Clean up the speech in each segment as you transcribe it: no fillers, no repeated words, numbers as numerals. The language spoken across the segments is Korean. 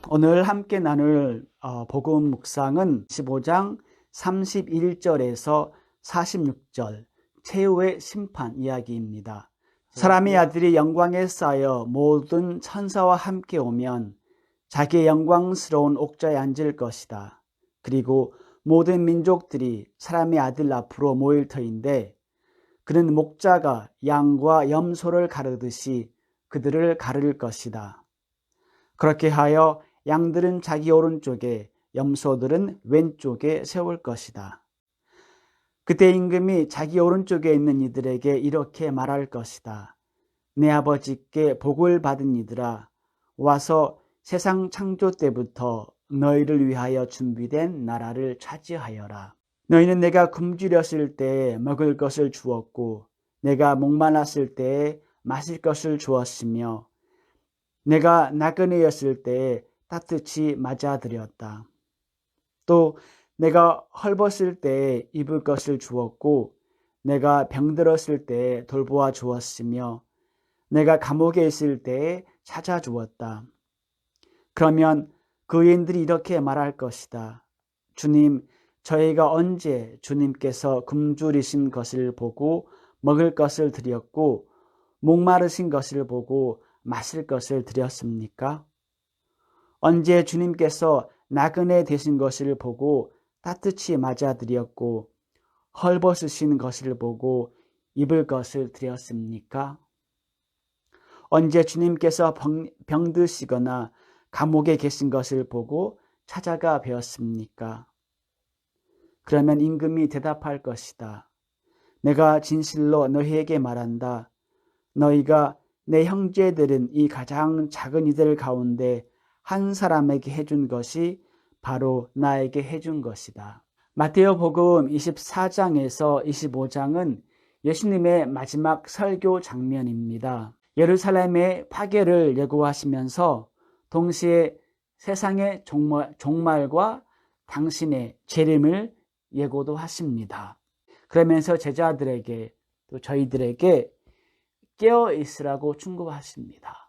오늘 함께 나눌 복음 묵상은 15장 31절에서 46절 최후의 심판 이야기입니다. 사람의 아들이 영광에 쌓여 모든 천사와 함께 오면 자기의 영광스러운 옥좌에 앉을 것이다. 그리고 모든 민족들이 사람의 아들 앞으로 모일 터인데 그는 목자가 양과 염소를 가르듯이 그들을 가를 것이다. 그렇게 하여 양들은 자기 오른쪽에 염소들은 왼쪽에 세울 것이다. 그때 임금이 자기 오른쪽에 있는 이들에게 이렇게 말할 것이다. 내 아버지께 복을 받은 이들아, 와서 세상 창조 때부터 너희를 위하여 준비된 나라를 차지하여라. 너희는 내가 굶주렸을 때에 먹을 것을 주었고 내가 목말랐을 때에 마실 것을 주었으며 내가 나그네였을 때에 따뜻이 맞아들였다. 또 내가 헐벗을 때에 입을 것을 주었고 내가 병들었을 때에 돌보아 주었으며 내가 감옥에 있을 때에 찾아주었다. 그러면 그 의인들이 이렇게 말할 것이다. 주님, 저희가 언제 주님께서 굶주리신 것을 보고 먹을 것을 드렸고 목마르신 것을 보고 마실 것을 드렸습니까? 언제 주님께서 나그네 되신 것을 보고 따뜻이 맞아드렸고 헐벗으신 것을 보고 입을 것을 드렸습니까? 언제 주님께서 병드시거나 감옥에 계신 것을 보고 찾아가 뵈었습니까? 그러면 임금이 대답할 것이다. 내가 진실로 너희에게 말한다. 너희가 내 형제들은 이 가장 작은 이들 가운데 한 사람에게 해준 것이 바로 나에게 해준 것이다. 마테오 복음 24장에서 25장은 예수님의 마지막 설교 장면입니다. 예루살렘의 파괴를 예고하시면서 동시에 세상의 종말과 당신의 재림을 예고도 하십니다. 그러면서 제자들에게 또 저희들에게 깨어 있으라고 충고하십니다.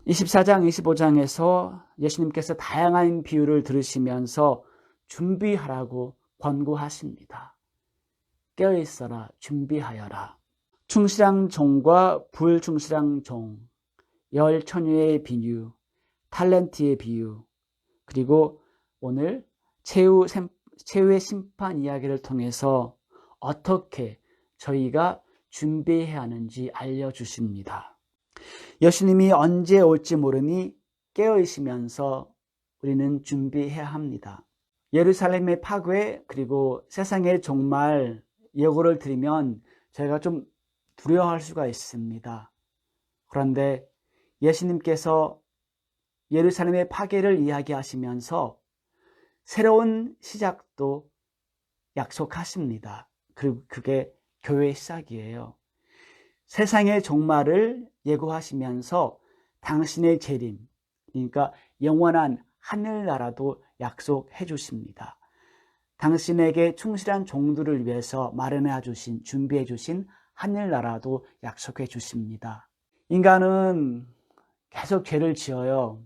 24장, 25장에서 예수님께서 다양한 비유를 들으시면서 준비하라고 권고하십니다. 깨어 있어라, 준비하여라. 충실한 종과 불충실한 종, 열 처녀의 비유, 탤런트의 비유, 그리고 오늘 최후의 심판 이야기를 통해서 어떻게 저희가 준비해야 하는지 알려주십니다. 예수님이 언제 올지 모르니 깨어있으면서 우리는 준비해야 합니다. 예루살렘의 파괴 그리고 세상의 종말 예고를 드리면 저희가 좀 두려워할 수가 있습니다. 그런데 예수님께서 예루살렘의 파괴를 이야기하시면서 새로운 시작도 약속하십니다. 그리고 그게 교회의 시작이에요. 세상의 종말을 예고하시면서 당신의 재림, 그러니까 영원한 하늘나라도 약속해 주십니다. 당신에게 충실한 종들을 위해서 마련해 주신, 준비해 주신 하늘나라도 약속해 주십니다. 인간은 계속 죄를 지어요.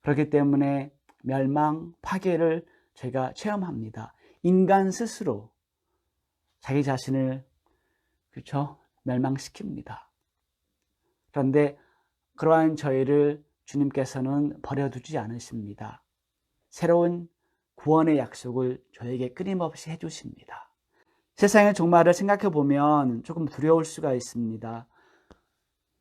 그렇기 때문에 멸망, 파괴를 저희가 체험합니다. 인간 스스로 자기 자신을 멸망시킵니다. 그런데 그러한 저희를 주님께서는 버려두지 않으십니다. 새로운 구원의 약속을 저에게 끊임없이 해주십니다. 세상의 종말을 생각해 보면 조금 두려울 수가 있습니다.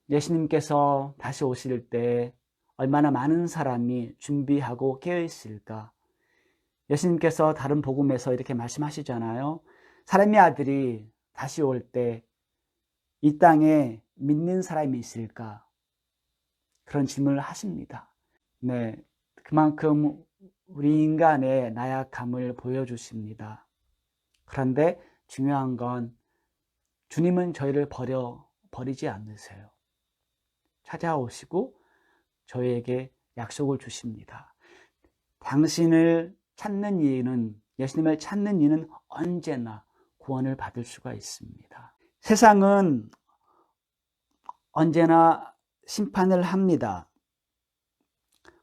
예수님께서 다시 오실 때 얼마나 많은 사람이 준비하고 깨어 있을까? 예수님께서 다른 복음에서 이렇게 말씀하시잖아요. 사람의 아들이 다시 올 때 이 땅에 믿는 사람이 있을까? 그런 질문을 하십니다. 네, 그만큼 우리 인간의 나약함을 보여주십니다. 그런데 중요한 건 주님은 저희를 버리지 않으세요. 찾아오시고 저희에게 약속을 주십니다. 당신을 찾는 이는, 예수님을 찾는 이는 언제나 구원을 받을 수가 있습니다. 세상은 언제나 심판을 합니다.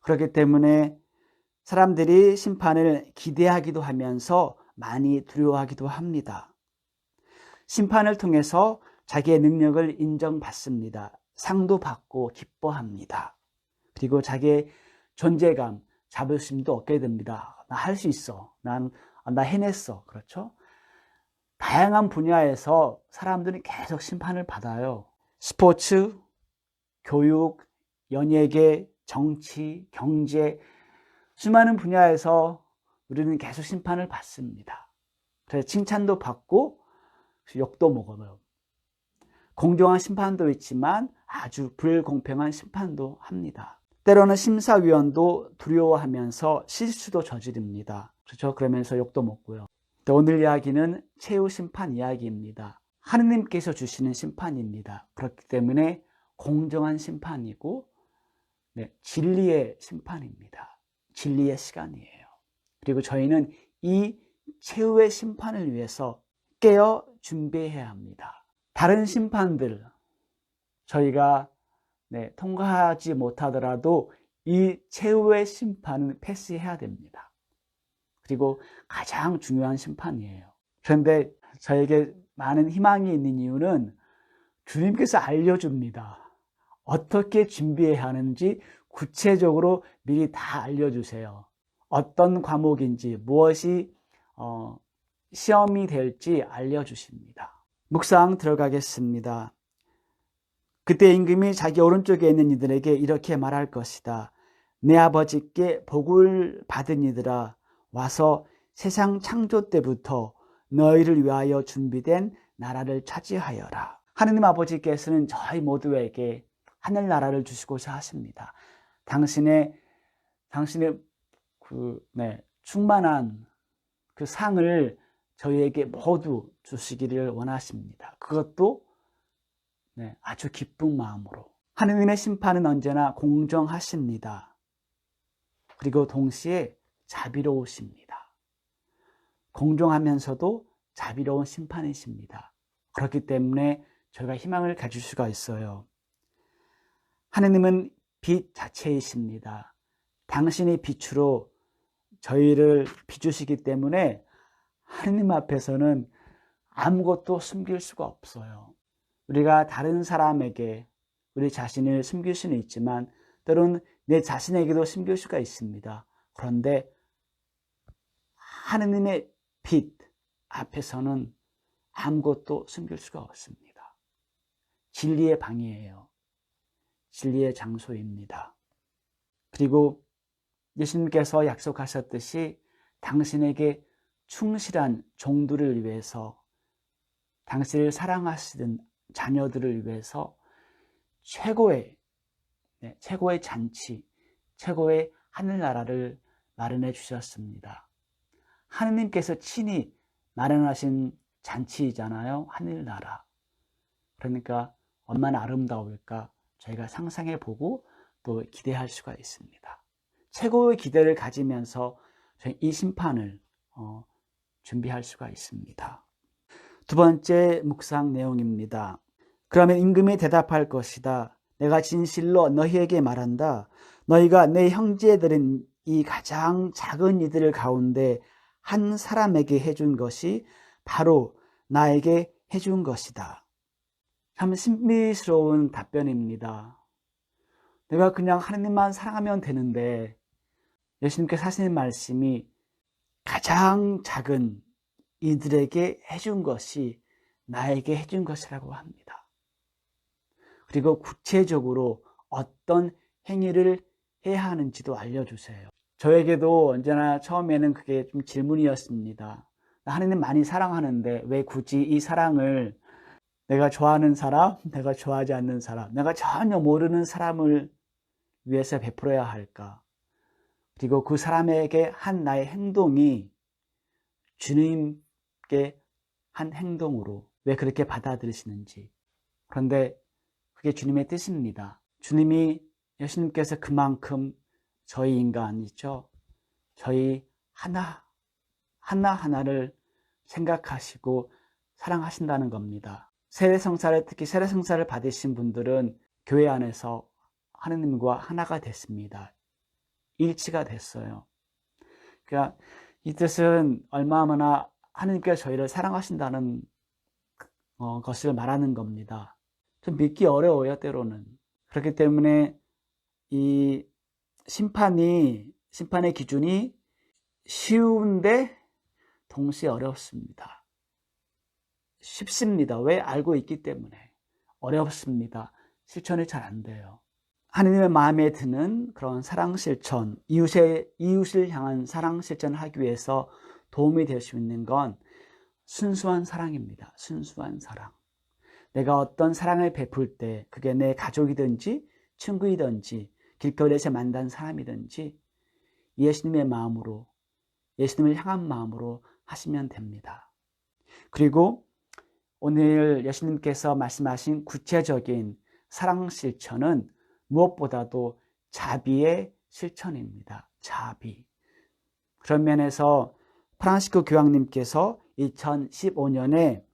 그렇기 때문에 사람들이 심판을 기대하기도 하면서 많이 두려워하기도 합니다. 심판을 통해서 자기의 능력을 인정받습니다. 상도 받고 기뻐합니다. 그리고 자기의 존재감, 자부심도 얻게 됩니다. 나 할 수 있어. 나 해냈어. 그렇죠? 다양한 분야에서 사람들이 계속 심판을 받아요. 스포츠, 교육, 연예계, 정치, 경제, 수많은 분야에서 우리는 계속 심판을 받습니다. 그래서 칭찬도 받고 욕도 먹어요. 공정한 심판도 있지만 아주 불공평한 심판도 합니다. 때로는 심사위원도 두려워하면서 실수도 저지릅니다. 그렇죠? 그러면서 욕도 먹고요. 오늘 이야기는 최후 심판 이야기입니다. 하느님께서 주시는 심판입니다. 그렇기 때문에 공정한 심판이고 진리의 심판입니다. 진리의 시간이에요. 그리고 저희는 이 최후의 심판을 위해서 깨어 준비해야 합니다. 다른 심판들 저희가 통과하지 못하더라도 이 최후의 심판은 패스해야 됩니다. 그리고 가장 중요한 심판이에요. 그런데 저에게 많은 희망이 있는 이유는 주님께서 알려줍니다. 어떻게 준비해야 하는지 구체적으로 미리 다 알려주세요. 어떤 과목인지 무엇이 시험이 될지 알려주십니다. 묵상 들어가겠습니다. 그때 임금이 자기 오른쪽에 있는 이들에게 이렇게 말할 것이다. 내 아버지께 복을 받은 이들아, 와서 세상 창조 때부터 너희를 위하여 준비된 나라를 차지하여라. 하느님 아버지께서는 저희 모두에게 하늘나라를 주시고자 하십니다. 당신의 충만한 그 상을 저희에게 모두 주시기를 원하십니다. 그것도 아주 기쁜 마음으로. 하느님의 심판은 언제나 공정하십니다. 그리고 동시에 자비로우십니다. 공정하면서도 자비로운 심판이십니다. 그렇기 때문에 저희가 희망을 가질 수가 있어요. 하느님은 빛 자체이십니다. 당신의 빛으로 저희를 비추시기 때문에 하느님 앞에서는 아무것도 숨길 수가 없어요. 우리가 다른 사람에게 우리 자신을 숨길 수는 있지만 때로는 내 자신에게도 숨길 수가 있습니다. 그런데 하느님의 빛 앞에서는 아무것도 숨길 수가 없습니다. 진리의 방이에요. 진리의 장소입니다. 그리고 예수님께서 약속하셨듯이 당신에게 충실한 종들을 위해서, 당신을 사랑하시는 자녀들을 위해서 최고의 잔치, 최고의 하늘나라를 마련해 주셨습니다. 하느님께서 친히 마련하신 잔치이잖아요. 하늘나라. 그러니까 얼마나 아름다울까 저희가 상상해 보고 또 기대할 수가 있습니다. 최고의 기대를 가지면서 저희 이 심판을 준비할 수가 있습니다. 두 번째 묵상 내용입니다. 그러면 임금이 대답할 것이다. 내가 진실로 너희에게 말한다. 너희가 내 형제들인 이 가장 작은 이들 가운데 한 사람에게 해준 것이 바로 나에게 해준 것이다. 참 신비스러운 답변입니다. 내가 그냥 하느님만 사랑하면 되는데 예수님께서 하시는 말씀이 가장 작은 이들에게 해준 것이 나에게 해준 것이라고 합니다. 그리고 구체적으로 어떤 행위를 해야 하는지도 알려주세요. 저에게도 언제나 처음에는 그게 좀 질문이었습니다. 하느님 많이 사랑하는데 왜 굳이 이 사랑을 내가 좋아하는 사람, 내가 좋아하지 않는 사람, 내가 전혀 모르는 사람을 위해서 베풀어야 할까? 그리고 그 사람에게 한 나의 행동이 주님께 한 행동으로 왜 그렇게 받아들이시는지. 그런데 그게 주님의 뜻입니다. 예수님께서 그만큼 저희 인간이죠. 저희 하나하나를 생각하시고 사랑하신다는 겁니다. 특히 세례성사를 받으신 분들은 교회 안에서 하느님과 하나가 됐습니다. 일치가 됐어요. 그러니까 이 뜻은 얼마나 하느님께서 저희를 사랑하신다는 것을 말하는 겁니다. 좀 믿기 어려워요, 때로는. 그렇기 때문에 이 심판의 기준이 쉬운데 동시에 어렵습니다. 쉽습니다. 왜? 알고 있기 때문에. 어렵습니다. 실천이 잘 안 돼요. 하느님의 마음에 드는 그런 사랑 실천, 이웃을 향한 사랑 실천을 하기 위해서 도움이 될 수 있는 건 순수한 사랑입니다. 순수한 사랑. 내가 어떤 사랑을 베풀 때 그게 내 가족이든지 친구이든지 길거리에서 만난 사람이든지 예수님의 마음으로, 예수님을 향한 마음으로 하시면 됩니다. 그리고 오늘 예수님께서 말씀하신 구체적인 사랑 실천은 무엇보다도 자비의 실천입니다. 자비. 그런 면에서 프란시스코 교황님께서 2015년에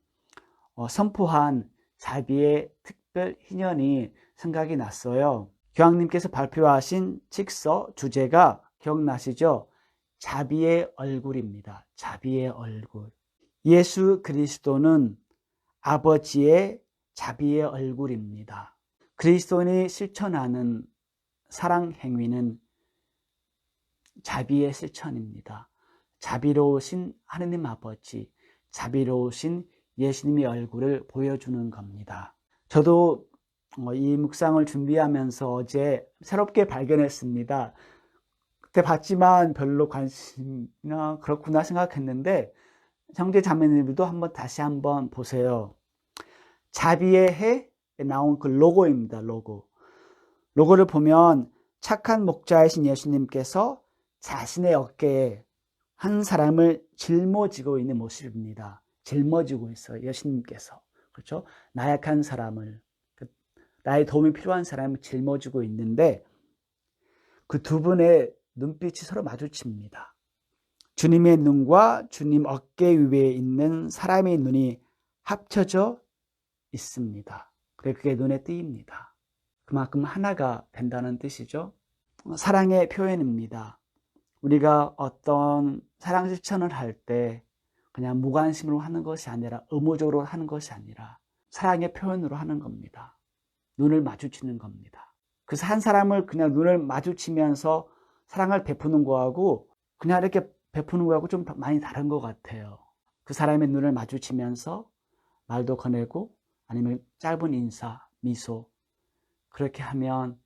선포한 자비의 특별 희년이 생각이 났어요. 교황님께서 발표하신 직서 주제가 기억나시죠? 자비의 얼굴입니다. 자비의 얼굴. 예수 그리스도는 아버지의 자비의 얼굴입니다. 그리스도인이 실천하는 사랑 행위는 자비의 실천입니다. 자비로우신 하느님 아버지, 자비로우신 예수님의 얼굴을 보여주는 겁니다. 저도 이 묵상을 준비하면서 어제 새롭게 발견했습니다. 그때 봤지만 별로 관심이나 그렇구나 생각했는데 형제 자매님들도 다시 한번 보세요. 자비의 해에 나온 그 로고입니다. 로고를 보면 착한 목자이신 예수님께서 자신의 어깨에 한 사람을 짊어지고 있는 모습입니다. 짊어지고 있어요. 예수님께서. 그렇죠? 나약한 사람을, 나의 도움이 필요한 사람을 짊어지고 있는데 그 두 분의 눈빛이 서로 마주칩니다. 주님의 눈과 주님 어깨 위에 있는 사람의 눈이 합쳐져 있습니다. 그게 눈에 띄입니다. 그만큼 하나가 된다는 뜻이죠. 사랑의 표현입니다. 우리가 어떤 사랑 실천을 할 때 그냥 무관심으로 하는 것이 아니라 의무적으로 하는 것이 아니라 사랑의 표현으로 하는 겁니다. 눈을 마주치는 겁니다. 그래서 한 사람을 그냥 눈을 마주치면서 사랑을 베푸는 거하고 그냥 이렇게 베푸는 거하고 좀 많이 다른 것 같아요. 그 사람의 눈을 마주치면서 말도 거내고 아니면 짧은 인사, 미소 그렇게 하면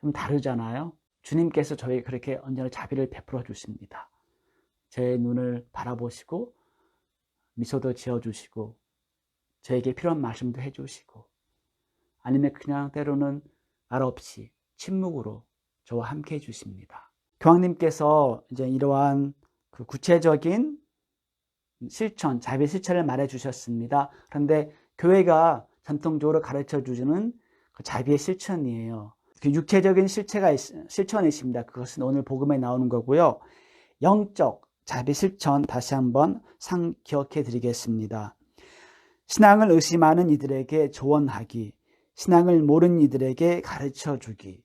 좀 다르잖아요. 주님께서 저희 그렇게 언제나 자비를 베풀어 주십니다. 제 눈을 바라보시고 미소도 지어주시고 저에게 필요한 말씀도 해주시고 아니면 그냥 때로는 말 없이 침묵으로 저와 함께 해주십니다. 교황님께서 이제 이러한 그 구체적인 실천, 자비 실천을 말해 주셨습니다. 그런데 교회가 전통적으로 가르쳐 주는 그 자비의 실천이에요. 그 육체적인 실천이 있습니다. 그것은 오늘 복음에 나오는 거고요. 영적 자비 실천 다시 한번 기억해 드리겠습니다. 신앙을 의심하는 이들에게 조언하기, 신앙을 모르는 이들에게 가르쳐 주기,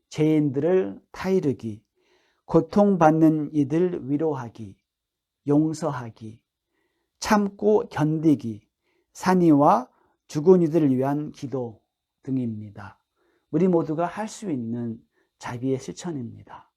죄인들을 타이르기, 고통받는 이들 위로하기, 용서하기, 참고 견디기, 산이와 죽은 이들을 위한 기도 등입니다. 우리 모두가 할 수 있는 자비의 실천입니다.